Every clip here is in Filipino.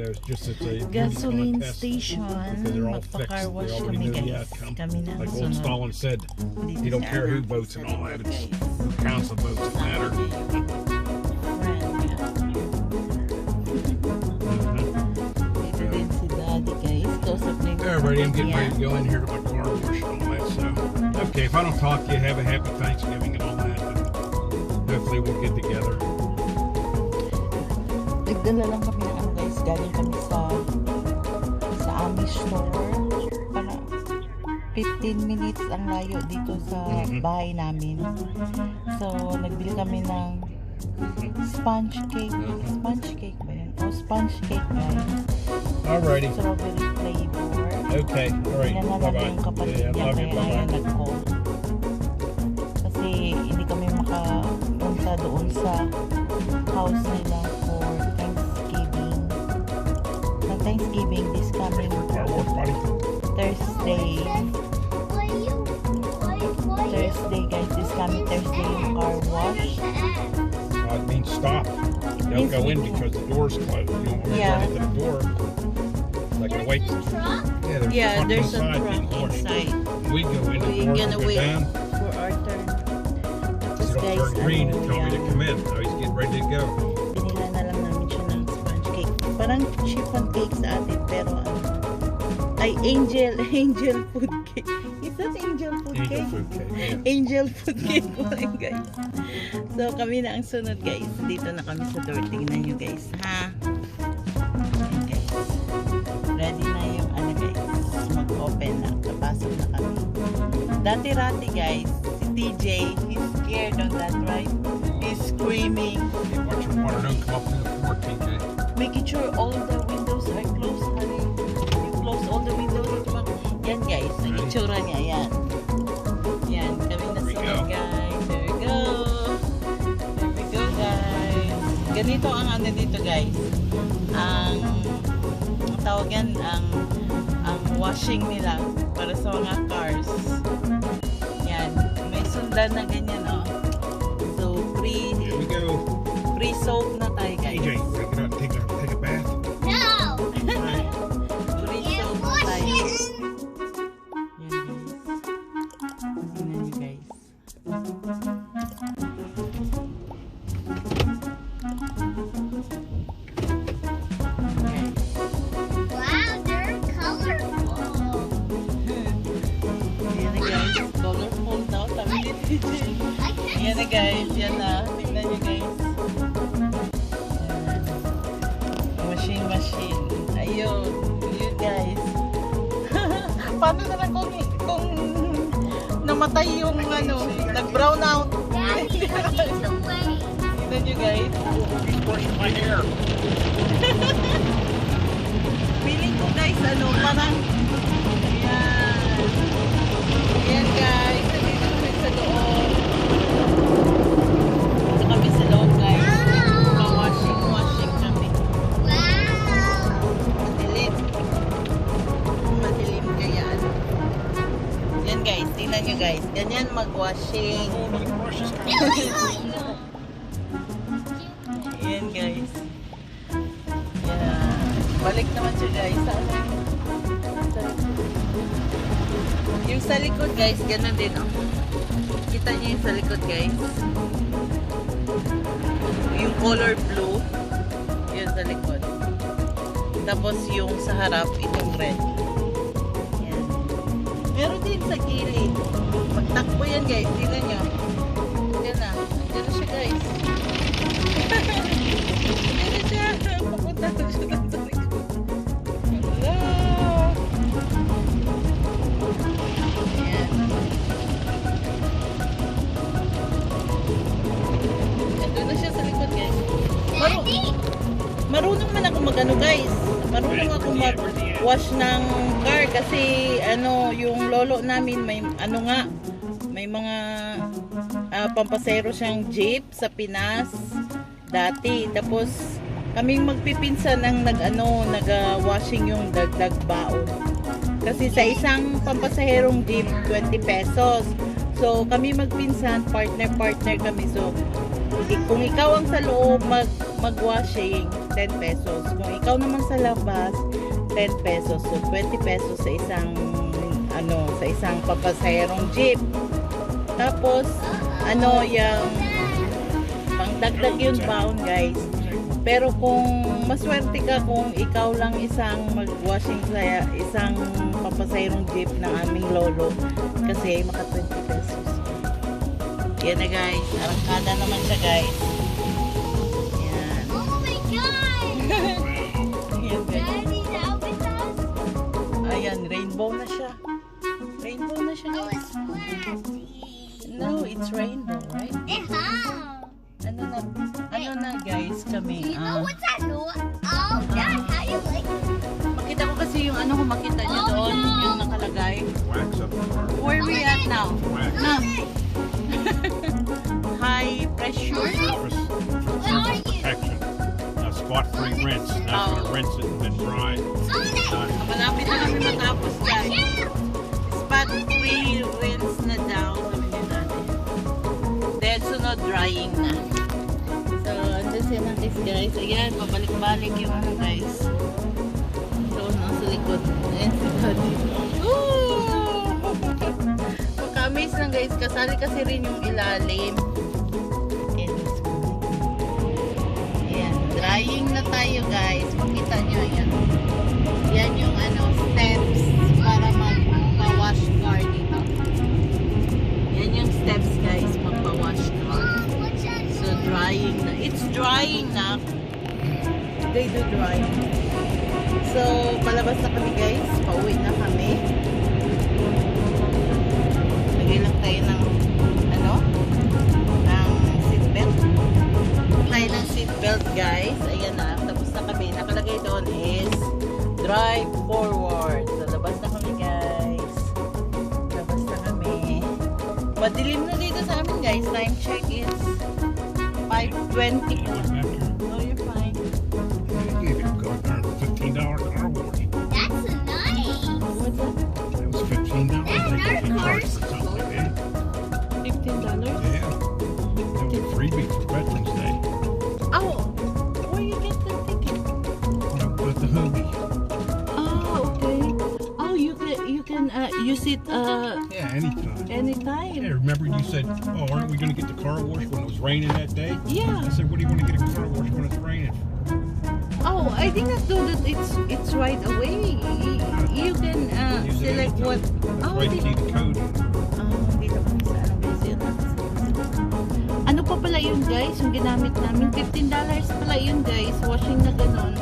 You know, it's just it's a gasoline contest station. because they're all fixed. Magpa-car They wash already kami know the guys. outcome. Kami na Like old sunod. Stalin said, Dito you don't sa care who amin, votes sa and all that. likod, It's guys. who counts the votes that matter. Friend, Dito din si Daddy guys. Kausap na yung Alrighty, I'm getting niya. ready to go in here to my car wash and all that. So, okay, if I don't talk to you, have a happy Thanksgiving and all that. And hopefully we'll get together. Nagdala lang kami ng ano guys, galing kami sa Amish store. Para 15 minutes ang layo dito sa bahay namin. So, nagbili kami ng sponge cake. Sponge cake ba yan? Oh, sponge cake guys. Alrighty. Strawberry flavor. Okay, alright. Pinanalan Bye-bye. yung kapatid Yeah, niya love you. kaya ayaw Bye-bye. nag-call. Kasi hindi kami makapunta doon sa house nila for Thanksgiving. Sa Thanksgiving this coming Car wash, buddy. Thursday. Thursday guys, this coming Thursday yung car wash. It means stop. Don't go in because the door's closed. You don't want to Yeah. run into the door. Like a wait. Yeah, There's a truck being washed. inside. We go in, We're the doors gonna will go wait down. for our turn. Tapos You don't guys, turn green and tell me to yan. come in. So he's getting ready to go. Binila na lang namin siya ng sponge cake. Parang chiffon cake sa atin, pero ay angel food cake. Is that angel food Angel cake? food cake. Yeah. Angel food cake po rin guys. So kami na ang sunod guys. Dito na kami sa door. Tingnan nyo guys. Ha? Ayan, guys. Ready na yung ano guys. Mag-open na. Kapasok na kami. Dati-rati guys. Si TJ. He's scared on that right? He's screaming. Hey, watch your water don't come up through the floor, TJ. Making sure all the windows are closed, honey. You close all the windows. Yan guys, ang itsura niya, yan. Yan, kami na sunod guys. There we go. There we go guys. Ganito ang ano dito guys. Ang tawag yan, ang washing nila para sa mga cars. Yan, may sundan na ganyan oh. So, Here we go. free soap na tayo guys. TJ, wake it up and take a bath. No! Free soap na tayo. Yan guys. Tingnan nyo guys. Wow, they're colorful. Yan na guys. Colorful daw. Sabi ni TJ. I can't Yan na guys. Yan na. Tingnan nyo guys. Yan. Machine. Ayun. Yun guys. Paano na lang kung namatay yung ano, nag-brown out. Daddy, it's away. Tingnan nyo guys. He's brushing my hair. Feeling ko guys, ano, parang ayan. Ayan guys, nandito kami sa loob. Dito kami sa loob guys. Washing kami. Wow. Madilim. Madilim kaya ano. Yan guys, tingnan nyo guys. Ganyan mag-washing. Oh, look at the brushes. Ayan guys. Yan. Balik naman siya guys. Saan na yun? Yung sa likod guys, ganun din oh. Kita niyo yung sa likod guys. Yung color blue. Yun sa likod. Tapos yung sa harap, itong red. Yan. Meron din sa gilid. Magtakbo yan guys. Tingnan nyo. Yan na. Yan na siya guys. Yan na siya. Papunta na siya lang sa likod. Hello. Yan. Nandun na siya sa likod guys. Daddy, Marunong man ako mag-ano guys. Marunong ako mag-wash ng car kasi ano, yung lolo namin may ano nga, may mga pampasero siyang jeep sa Pinas dati. Tapos kaming magpipinsan ang nag-washing yung dagdag baon. Kasi sa isang pampasaherong jeep 20 pesos. So kami magpinsan, partner kami. So kung ikaw ang sa loob mag-washing, 10 pesos. Kung ikaw naman sa labas, 10 pesos. So, 20 pesos sa isang, sa isang papasaherong jeep. Tapos, yung pangdagdag yung baon, guys. Pero kung maswerte ka kung ikaw lang isang mag-washing sa isang papasaherong jeep ng aming lolo, kasi maka 20 pesos. Yan na guys, arangkada naman siya guys. Yan. Oh my God! Ayan guys. Daddy, now with us? Ayan, rainbow na siya. Rainbow na siya Oh, guys. it's plastic. No, it's rainbow, right? How? Ano na guys kami. You know what's that noise? Oh, Dad, how do you like it? Makita ko kasi yung ano kung makita niyo Oh, doon, no. yung nakalagay. Wax up the car. Where we at now? Wax. No. High pressure. Surface protection. Spot-free rinse. Now it's gonna rinse it and then dry. Done. Malapit na kami matapos guys. Spot free rinse na daw. Sabi niya natin. Then sunod drying na. So, andun siya ng kiss guys. Ayan, pabalik-balik yung ano guys. So, nasa likod. Ayan si Daddy. Maka-amaze lang guys. Kasali kasi rin yung ilalim. Ayan, drying na tayo guys. Makita nyo yan. Yan yung steps para magpa-wash car dito. Yan yung steps guys, magpa-wash car. What's that? So drying na. It's drying na. They do drying. So palabas na kami guys. Pauwi na kami. Lagay lang tayo ng ng seatbelt. Tayo ng seatbelt guys. Ayan na. Tapos na kami. Nakalagay doon is drive forward. So labas na kami guys. Labas na kami. Madilim na dito sa amin guys. Time check is 5:20. No, you're fine. You gave it $15 car wash. That's nice. What's that? That was $15. They gave you cards for something like that. $15? Yeah. That was a freebie for Veterans Day. Oh, where you get the ticket? With the hoagie. Oh, okay. Oh, you can use it Yeah, anytime. anytime. Yeah, remember you said, oh, aren't we going to get the car wash when it was raining that day? Yeah. I said, what do you want to get a car wash when it's raining? Oh, I did not know that it's right away. You can Use it select anytime. what. Oh, Right key the code. dito kami sa guys yun. Ano pa pala yun guys? Yung ginamit namin $15 pala yun guys. Washing na ganon.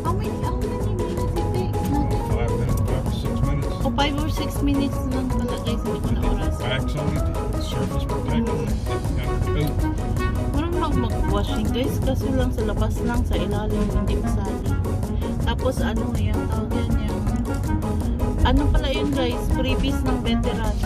How many minutes it takes? 5 minutes, 5 or 6 minutes. O 5 or 6 minutes lang pala guys. Hindi ko na oras. Wax on it, surface protection, coat. Marunong ako mag-washing guys. Kaso lang sa labas lang, sa ilalim, hindi masali. Tapos yung tawag yan yung ano pala yun guys, freebies ng veterans.